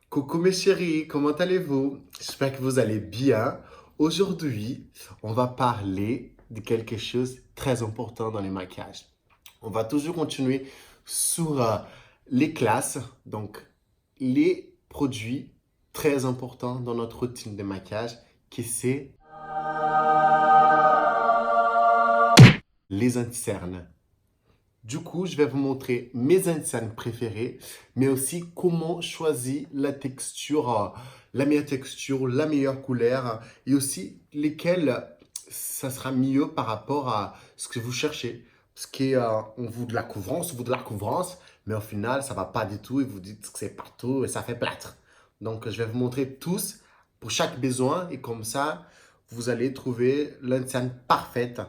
Coucou mes chéris, comment allez-vous? J'espère que vous allez bien. Aujourd'hui, on va parler de quelque chose de très important dans les maquillages. On va toujours continuer sur les classes, donc les produits très importants dans notre routine de maquillage, qui c'est les internes. Du coup, je vais vous montrer mes insignes préférés, mais aussi comment choisir la texture, la meilleure texture, la meilleure couleur, et aussi lesquels ça sera mieux par rapport à ce que vous cherchez. Parce qu'on vous de la couvrance, on vous de la couvrance, mais au final, ça va pas du tout et vous dites que c'est partout et ça fait plâtre. Donc, je vais vous montrer tous pour chaque besoin et comme ça, vous allez trouver l'insigne parfaite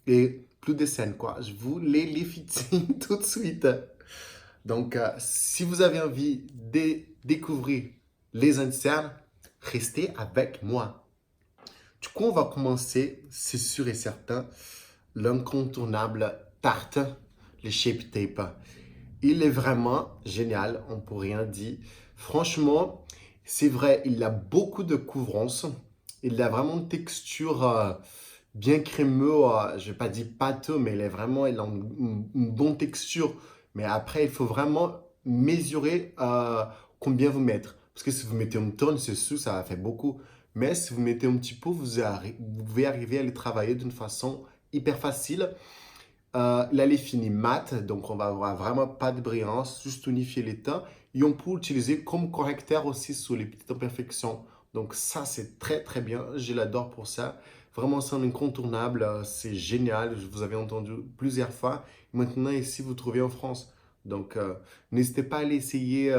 et plus de scènes, quoi. Je vous les fitting tout de suite. Donc, si vous avez envie de découvrir les internes, restez avec moi. Du coup, on va commencer, c'est sûr et certain, l'incontournable Tarte, le Shape Tape. Il est vraiment génial, on ne peut rien dire. Franchement, c'est vrai, il a beaucoup de couvrance. Il a vraiment une texture bien crémeux. Je ne vais pas dire pâteux, mais il a une bonne texture. Mais après, il faut vraiment mesurer combien vous mettre. Parce que si vous mettez une tonne, c'est sûr, ça va faire beaucoup. Mais si vous mettez un petit peu, vous pouvez arriver à les travailler d'une façon hyper facile. Là, les finis mat, donc on va avoir vraiment pas de brillance, juste unifier les teints. Et on peut l'utiliser comme correcteur aussi sur les petites imperfections. Donc ça, c'est très très bien. Je l'adore pour ça. Vraiment, c'est un incontournable. C'est génial. Je vous avais entendu plusieurs fois. Maintenant, ici, vous trouvez en France. Donc, n'hésitez pas à l'essayer,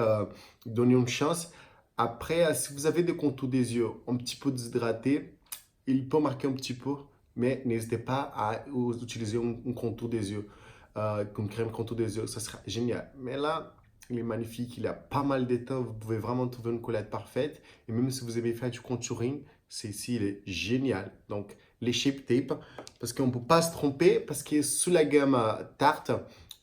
donner une chance. Après, si vous avez des contours des yeux un petit peu déshydratés, il peut marquer un petit peu, mais n'hésitez pas à utiliser un contour des yeux, comme crème contour des yeux, ça sera génial. Mais là, il est magnifique, il a pas mal d'étain, vous pouvez vraiment trouver une collette parfaite. Et même si vous avez fait du contouring, c'est ici, il est génial. Donc, les Shape Tape, parce qu'on ne peut pas se tromper, parce que sous la gamme Tarte,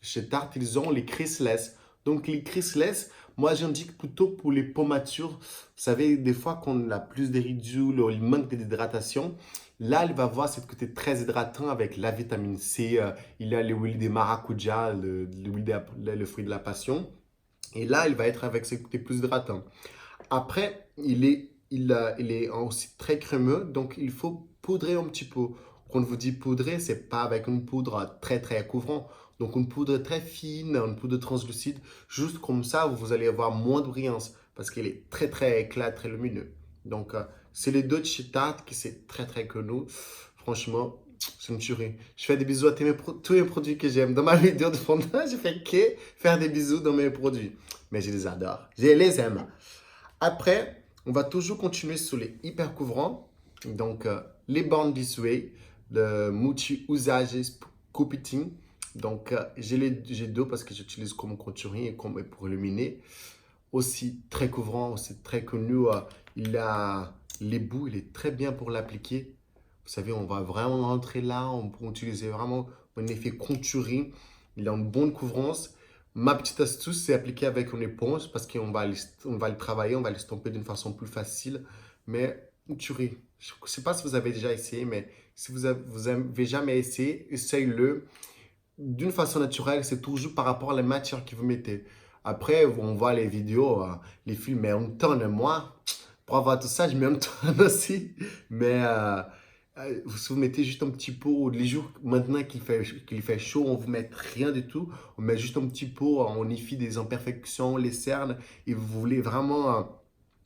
chez Tarte, ils ont les Creaseless. Donc, les Creaseless, moi, j'indique plutôt pour les peaux matures. Vous savez, des fois, quand on a plus de ridules, ou il manque d'hydratation, là, il va avoir ce côté très hydratant avec la vitamine C. Il a l'huile de maracuja, le fruit de la passion. Et là, il va être avec ce côté plus hydratant. Après, il est aussi très crémeux, donc il faut poudrer un petit peu. Quand on vous dit poudrer, c'est pas avec une poudre très très couvrant. Donc une poudre très fine, une poudre translucide, juste comme ça, vous allez avoir moins de brillance parce qu'elle est très très éclat, très lumineux. Donc c'est les deux de chez Tarte qui c'est très très connu. Franchement, c'est une tuerie. Je fais des bisous à tous mes produits que j'aime. Dans ma vidéo de fondant, je fais que faire des bisous dans mes produits. Mais je les adore. Je les aime. Après, on va toujours continuer sur les hyper couvrants. Donc, les Born This Way, le multi usages Coupiting. Donc, j'ai deux parce que j'utilise comme contouring et comme pour illuminer. Aussi très couvrant, aussi très connu. Il a les bouts, il est très bien pour l'appliquer. Vous savez, on va vraiment rentrer là, on peut utiliser vraiment un effet contouring. Il a une bonne couvrance. Ma petite astuce, c'est appliquer avec une éponge parce on va le travailler, on va l'estomper d'une façon plus facile. Mais une tuerie. Je ne sais pas si vous avez déjà essayé, mais si vous avez jamais essayé, essayez-le. D'une façon naturelle, c'est toujours par rapport à la matière que vous mettez. Après, on voit les vidéos, les films, mais on tonne. Moi, pour avoir tout ça, je mets un tonne aussi. Mais si vous mettez juste un petit pot, les jours maintenant qu'il fait chaud, on ne vous met rien du tout. On met juste un petit pot, on unifie des imperfections, les cernes. Et vous voulez vraiment,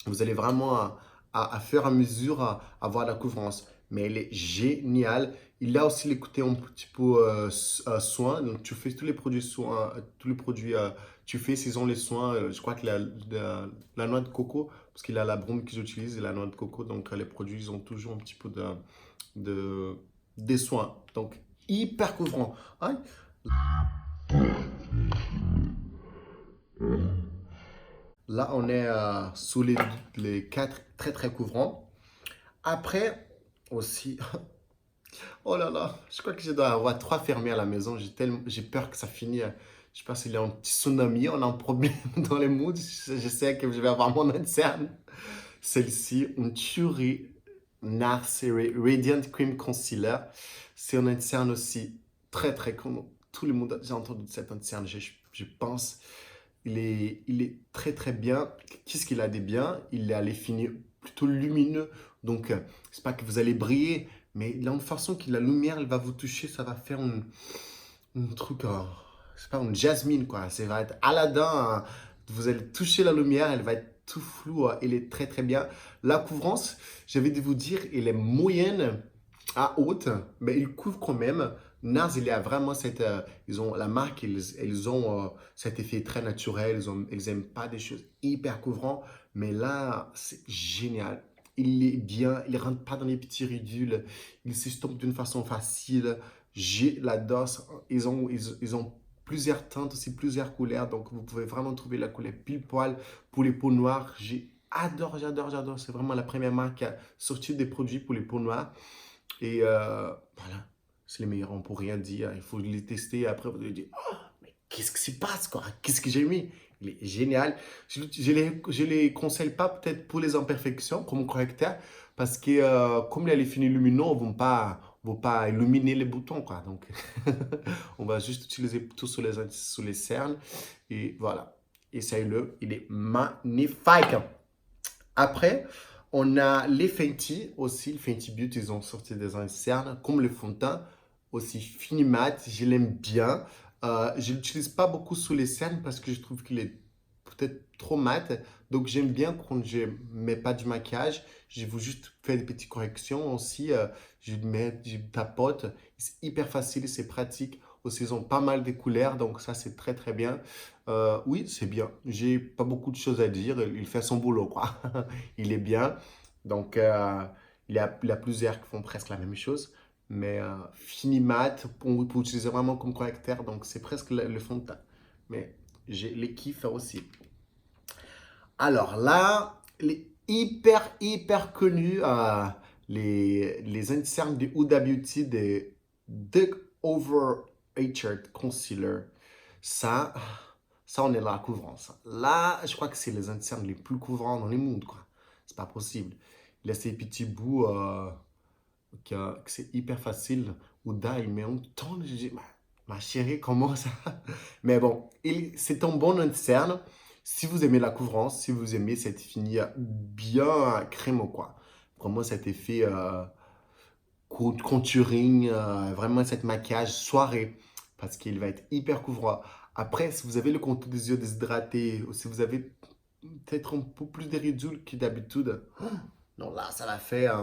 vous allez vraiment à faire à mesure avoir la couvrance. Mais elle est géniale. Il a aussi l'écouté un petit peu soin. Donc, tu fais tous les produits soins, tous les produits, tu fais saison les soins. Je crois que la noix de coco, parce qu'il a la brume que j'utilise et la noix de coco. Donc, les produits, ils ont toujours un petit peu de, des soins. Donc, hyper couvrant. Hein. Là, on est sous les quatre très très couvrants. Après, aussi, oh là là, je crois que je dois avoir trois fermiers à la maison. J'ai peur que ça finisse. Je pense qu'il y a un petit tsunami, on a un problème dans les moods. Je sais que je vais avoir mon interne. Celle-ci, une tuerie NARS Radiant Cream Concealer. C'est un interne aussi très très connu. Tout le monde a déjà entendu de cet interne, je pense. Il est très très bien. Qu'est-ce qu'il a de bien? Il a les finis plutôt lumineux. Donc, c'est pas que vous allez briller, mais il a une façon que la lumière, elle va vous toucher. Ça va faire un truc, c'est pas une jasmine quoi. Ça va être Aladdin. Vous allez toucher la lumière, elle va être tout floue. Elle est très très bien. La couvrance, j'avais de vous dire, elle est moyenne à haute, mais il couvre quand même. NARS, il y a vraiment cette, ils ont la marque, ils ont cet effet très naturel. Ils aiment pas des choses hyper couvrantes, mais là, c'est génial. Il est bien, il rentre pas dans les petits ridules, il s'estompe d'une façon facile. J'adore. Ils ont plusieurs teintes aussi, plusieurs couleurs, donc vous pouvez vraiment trouver la couleur pile poil pour les peaux noires. J'adore. C'est vraiment la première marque à sortir des produits pour les peaux noires. Et voilà, c'est les meilleurs, on ne peut rien dire. Il faut les tester et après vous allez dire, oh, mais qu'est-ce qui se passe quoi? Qu'est-ce que j'ai mis? Il est génial. Je les conseille pas peut-être pour les imperfections comme correcteur parce que comme les finis lumineux, on ne va pas illuminer les boutons quoi. Donc on va juste utiliser tout sur les cernes et voilà. Essayez-le, il est magnifique. Après, on a les Fenty aussi. Le Fenty Beauty, ils ont sorti des cernes, comme le fond de teint, aussi fini mat. Je l'aime bien. Je ne l'utilise pas beaucoup sous les cernes parce que je trouve qu'il est peut-être trop mat. Donc, j'aime bien quand je ne mets pas du maquillage. Je veux juste faire des petites corrections aussi. Je tapote. C'est hyper facile, c'est pratique. Aussi, ils ont pas mal de couleurs, donc ça, c'est très, très bien. Oui, c'est bien. J'ai pas beaucoup de choses à dire. Il fait son boulot, quoi. Il est bien. Donc, il y a plusieurs qui font presque la même chose. Mais fini mat, on peut utiliser vraiment comme correcteur. Donc, c'est presque le fond de teint. Mais j'ai les kiffs aussi. Alors là, les hyper connus, les internes de Huda Beauty, de Duck Overrated Concealer. Ça, ça, on est là à couvrance. Là, je crois que c'est les internes les plus couvrants dans le monde, quoi. C'est pas possible. Il a ces petits bouts que c'est hyper facile. Huda, il met un temps. Je dis, ma chérie, comment ça? Mais bon, c'est un bon interne. Si vous aimez la couvrance, si vous aimez cette fini bien crème, quoi. Vraiment cet effet contouring, vraiment cette maquillage soirée, parce qu'il va être hyper couvrant. Après, si vous avez le contour des yeux déshydratés, ou si vous avez peut-être un peu plus de ridules que d'habitude, non, là, ça va faire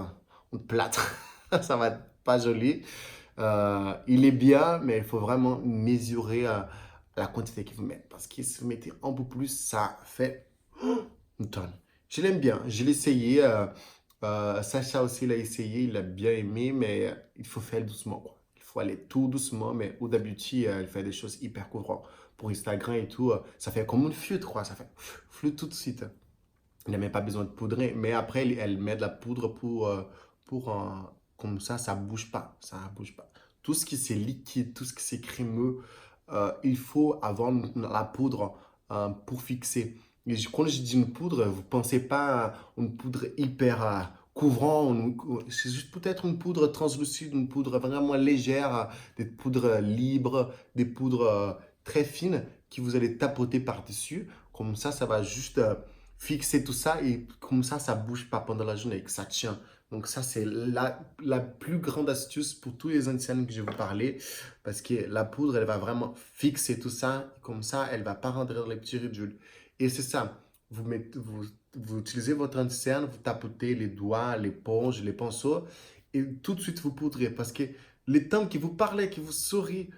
un plâtre. Ça va être pas joli. Il est bien, mais il faut vraiment mesurer la quantité qu'il vous mettez. Parce que si vous mettez un peu plus, ça fait une tonne. Je l'aime bien. Je l'ai essayé. Sacha aussi l'a essayé. Il a bien aimé, mais il faut faire doucement, quoi. Il faut aller tout doucement. Mais Huda Beauty, elle fait des choses hyper couvrantes. Pour Instagram et tout, ça fait comme une flûte, quoi. Ça fait flûte tout de suite. Il n'a même pas besoin de poudrer. Mais après, elle met de la poudre pour comme ça bouge pas. Ça bouge pas. Tout ce qui c'est liquide, tout ce qui c'est crémeux, il faut avoir la poudre pour fixer. Et quand je dis une poudre, vous ne pensez pas à une poudre hyper couvrant. C'est juste peut-être une poudre translucide, une poudre vraiment légère, des poudres libres, des poudres très fines que vous allez tapoter par-dessus. Comme ça va juste fixer tout ça et comme ça bouge pas pendant la journée et que ça tient. Donc ça, c'est la plus grande astuce pour tous les anciens que je vais vous parler parce que la poudre, elle va vraiment fixer tout ça. Comme ça, elle va pas rentrer dans les petits ridules. Et c'est ça. Vous utilisez votre interne, vous tapotez les doigts, l'éponge, les pinceaux et tout de suite vous poudrez parce que les temps qui vous parlent, qui vous sourient,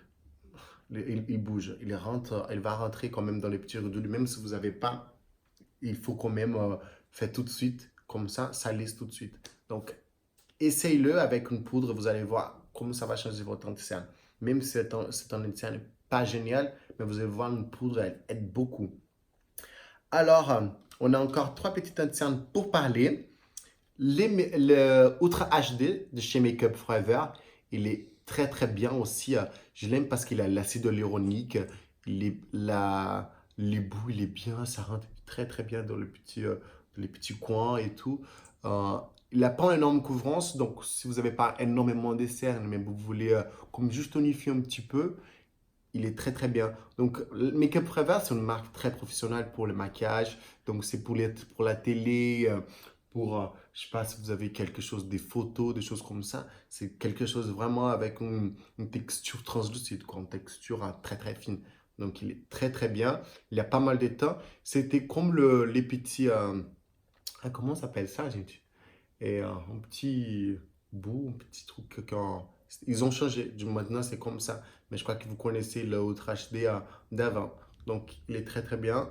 il bouge, il va rentrer quand même dans les petits ridules, même si vous n'avez pas il faut quand même faire tout de suite. Comme ça lisse tout de suite. Donc, essayez-le avec une poudre. Vous allez voir comment ça va changer votre interne. Même si c'est un interne pas génial, mais vous allez voir une poudre, elle aide beaucoup. Alors, on a encore trois petites internes pour parler. Le Ultra HD de chez Makeup Forever, il est très très bien aussi. Je l'aime parce qu'il a l'acide hyaluronique. L'ébou, il est bien, ça rentre très très bien dans les petits coins et tout. Euh, il n'a pas une énorme couvrance, donc si vous n'avez pas énormément de cernes, mais vous voulez comme juste tonifier un petit peu, il est très très bien. Donc, Make-up Forever, c'est une marque très professionnelle pour le maquillage. Donc, c'est pour la télé, je sais pas si vous avez quelque chose, des photos, des choses comme ça. C'est quelque chose vraiment avec une texture translucide, quoi, une texture très très fine. Donc, il est très très bien. Il y a pas mal de temps. C'était comme les petits, comment ça s'appelle ça, gente? Et un petit bout, un petit truc quand... Ils ont changé. Maintenant, c'est comme ça. Mais je crois que vous connaissez le Ultra HD d'avant. Donc, il est très, très bien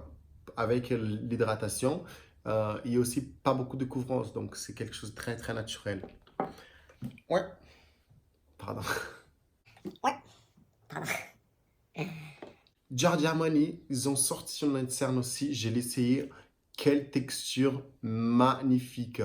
avec l'hydratation. Il y a aussi pas beaucoup de couvrance. Donc, c'est quelque chose de très, très naturel. Ouais. Pardon. Ouais, pardon. Giorgio Armani, ils ont sorti un interne aussi. Je l'ai essayé. Quelle texture magnifique.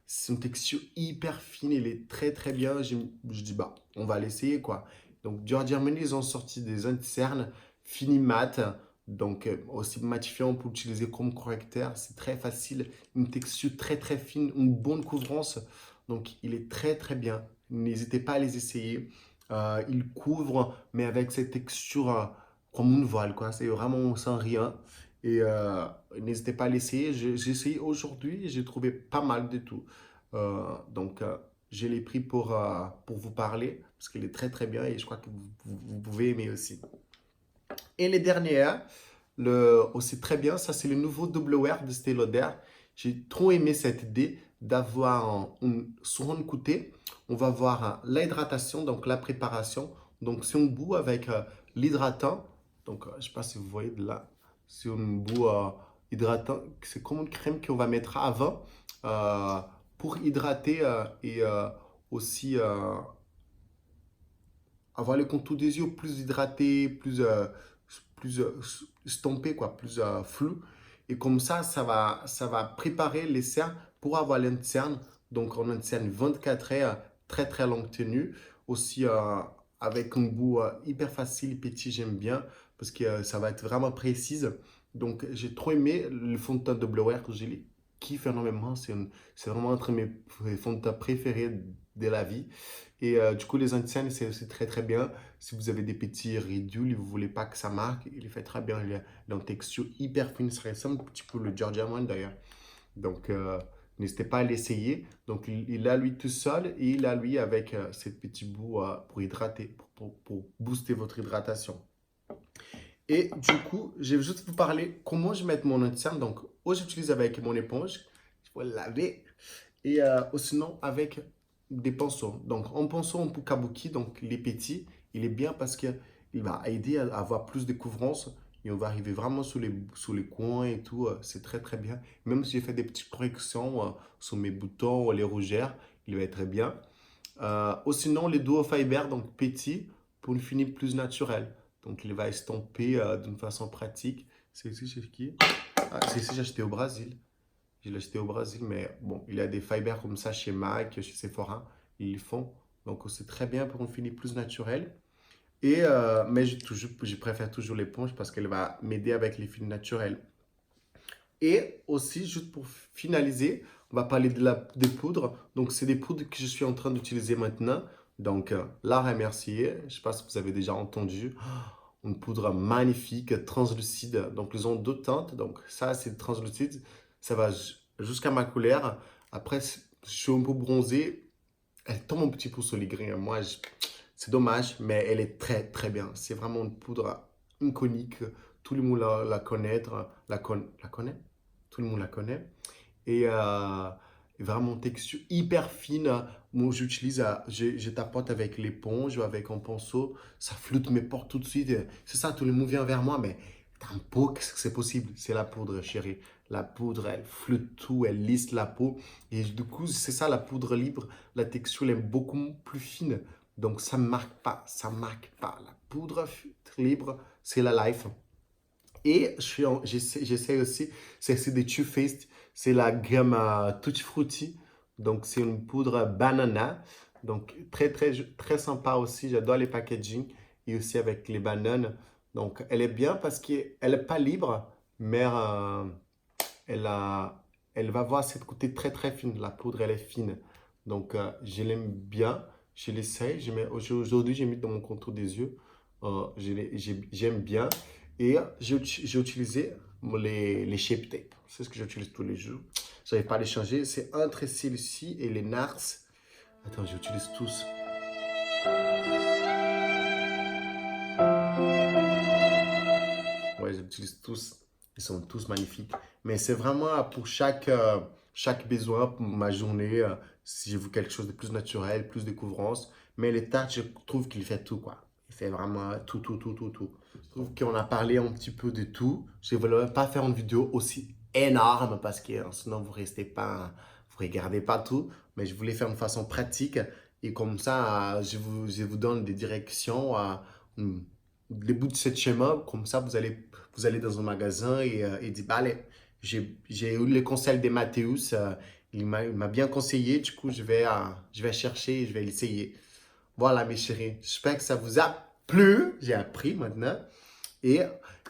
C'est une texture hyper fine. Elle est très très bien. Je dis, bah, on va l'essayer quoi. Donc, Giorgio Armani, ils ont sorti des internes fini mat. Donc, aussi matifiant pour utiliser comme correcteur. C'est très facile. Une texture très très fine. Une bonne couvrance. Donc, il est très très bien. N'hésitez pas à les essayer. Il couvre, mais avec cette texture comme une voile, quoi. C'est vraiment sans rien. Et n'hésitez pas à l'essayer. J'ai essayé aujourd'hui et j'ai trouvé pas mal de tout. Donc, je l'ai pris pour vous parler parce qu'il est très très bien et je crois que vous pouvez aimer aussi. Et les dernières, aussi très bien, ça c'est le nouveau double wear de Estée Lauder. J'ai trop aimé cette idée d'avoir sur un côté, on va voir l'hydratation, donc la préparation. Donc c'est un bout avec l'hydratant. Donc je ne sais pas si vous voyez de là, c'est un bout hydratant. C'est comme une crème qu'on va mettre avant euh, pour hydrater et aussi avoir le contour des yeux plus hydraté, plus estompé, quoi, plus flou. Et comme ça va préparer les cernes pour avoir l'interne. Donc, on a une cerne 24 heures, très très longue tenue. Aussi, avec un goût hyper facile, petit, j'aime bien, parce que ça va être vraiment précise. Donc, j'ai trop aimé le fond de teint de Blue Wear que j'ai kiffe énormément. C'est vraiment entre mes fonds de teint préférés de la vie. Et du coup, les Antiennes, c'est aussi très très bien. Si vous avez des petits ridules et vous voulez pas que ça marque, il est fait très bien. Il a une texture hyper fine. Ça ressemble un petit peu le Georgia Man d'ailleurs. Donc, n'hésitez pas à l'essayer. Donc, il a lui tout seul et il a lui avec ces petits bouts pour hydrater, pour booster votre hydratation. Et du coup, je vais juste vous parler comment je mets mon anti-cerne. Donc, ou j'utilise avec mon éponge, je vais le laver, et ou sinon avec des pinceaux. Donc, en pinceau, on peut kabuki, donc les petits, il est bien parce qu'il va aider à avoir plus de couvrance et on va arriver vraiment sous les coins et tout. C'est très très bien. Même si j'ai fait des petites corrections sur mes boutons ou les rougeurs, il va être très bien. Ou sinon, les duo fiber, donc petits, pour une fini plus naturelle. Donc, il va estomper d'une façon pratique. C'est ici chez qui? Ah, c'est ici, j'ai acheté au Brésil. Je l'ai acheté au Brésil, mais bon, il y a des fibers comme ça chez MAC, chez Sephora, ils le font. Donc, c'est très bien pour une fini plus naturelle. Et, mais je préfère toujours l'éponge parce qu'elle va m'aider avec les fils naturels. Et aussi, juste pour finaliser, on va parler des poudres. Donc, c'est des poudres que je suis en train d'utiliser maintenant. Donc, la remercier. Je ne sais pas si vous avez déjà entendu. Une poudre magnifique, translucide. Donc, ils ont deux teintes. Donc, ça, c'est translucide. Ça va jusqu'à ma couleur. Après, je suis un peu bronzé. Elle tombe un petit peu sur les grains. C'est dommage, mais elle est très, très bien. C'est vraiment une poudre iconique. Tout le monde la connaît. Tout le monde la connaît. Et vraiment texture hyper fine. Moi, je tapote avec l'éponge ou avec un pinceau. Ça floute mes pores tout de suite. C'est ça, tout le monde vient vers moi. Mais t'as un pot, qu'est-ce que c'est possible? C'est la poudre, chérie. La poudre, elle floute tout, elle lisse la peau. Et du coup, c'est ça la poudre libre. La texture, elle est beaucoup plus fine. Donc, ça ne marque pas. Ça marque pas. La poudre libre, c'est la life. Et j'essaie aussi, c'est des Too Faced, c'est la gamme Tutti Frutti. Donc, c'est une poudre banana. Donc, très, très, très sympa aussi. J'adore les packaging et aussi avec les bananes. Donc, elle est bien parce qu'elle n'est pas libre, mais elle va avoir cette côté très très fine. La poudre, elle est fine. Donc, je l'aime bien. Je l'essaye. Aujourd'hui, j'ai mis dans mon contour des yeux. J'aime bien. Et j'ai utilisé les Shape Tape. C'est ce que j'utilise tous les jours. Je n'arrive pas à les changer. C'est entre celle-ci et les NARS. Attends, j'utilise tous. Ouais, j'utilise tous. Ils sont tous magnifiques. Mais c'est vraiment pour chaque besoin, pour ma journée, si je veux quelque chose de plus naturel, plus découvrance. Mais les tartes, je trouve qu'il fait tout, quoi. Il fait vraiment tout, tout, tout, tout, tout. Je trouve qu'on a parlé un petit peu de tout. Je ne voulais pas faire une vidéo aussi énorme parce que sinon vous regardez pas tout. Mais je voulais faire de façon pratique et comme ça, je vous donne des directions. Les bouts de ce schéma, comme ça, vous allez dans un magasin et dites, bah, allez, j'ai eu les conseils de Mathéus, il m'a bien conseillé, du coup, je vais chercher et je vais l'essayer. Voilà, mes chéris, j'espère que ça vous a plu, j'ai appris maintenant. Et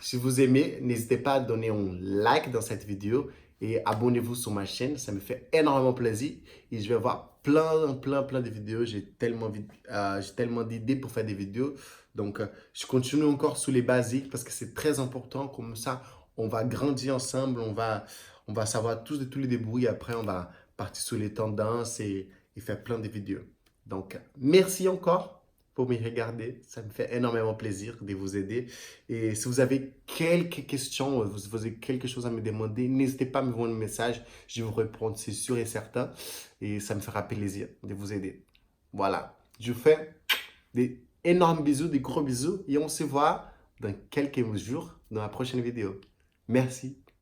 si vous aimez, n'hésitez pas à donner un like dans cette vidéo et abonnez-vous sur ma chaîne, ça me fait énormément plaisir. Et je vais voir plein de vidéos. J'ai tellement d'idées pour faire des vidéos. Donc, je continue encore sous les basiques parce que c'est très important. Comme ça, on va grandir ensemble, on va savoir tous de tous les débrouilles. Après, on va partir sur les tendances et faire plein de vidéos. Donc, merci encore pour me regarder. Ça me fait énormément plaisir de vous aider. Et si vous avez quelques questions, vous avez quelque chose à me demander, n'hésitez pas à me envoyer un message. Je vais vous répondre, c'est sûr et certain. Et ça me fera plaisir de vous aider. Voilà. Je vous fais des énormes bisous, des gros bisous. Et on se voit dans quelques jours dans la prochaine vidéo. Merci.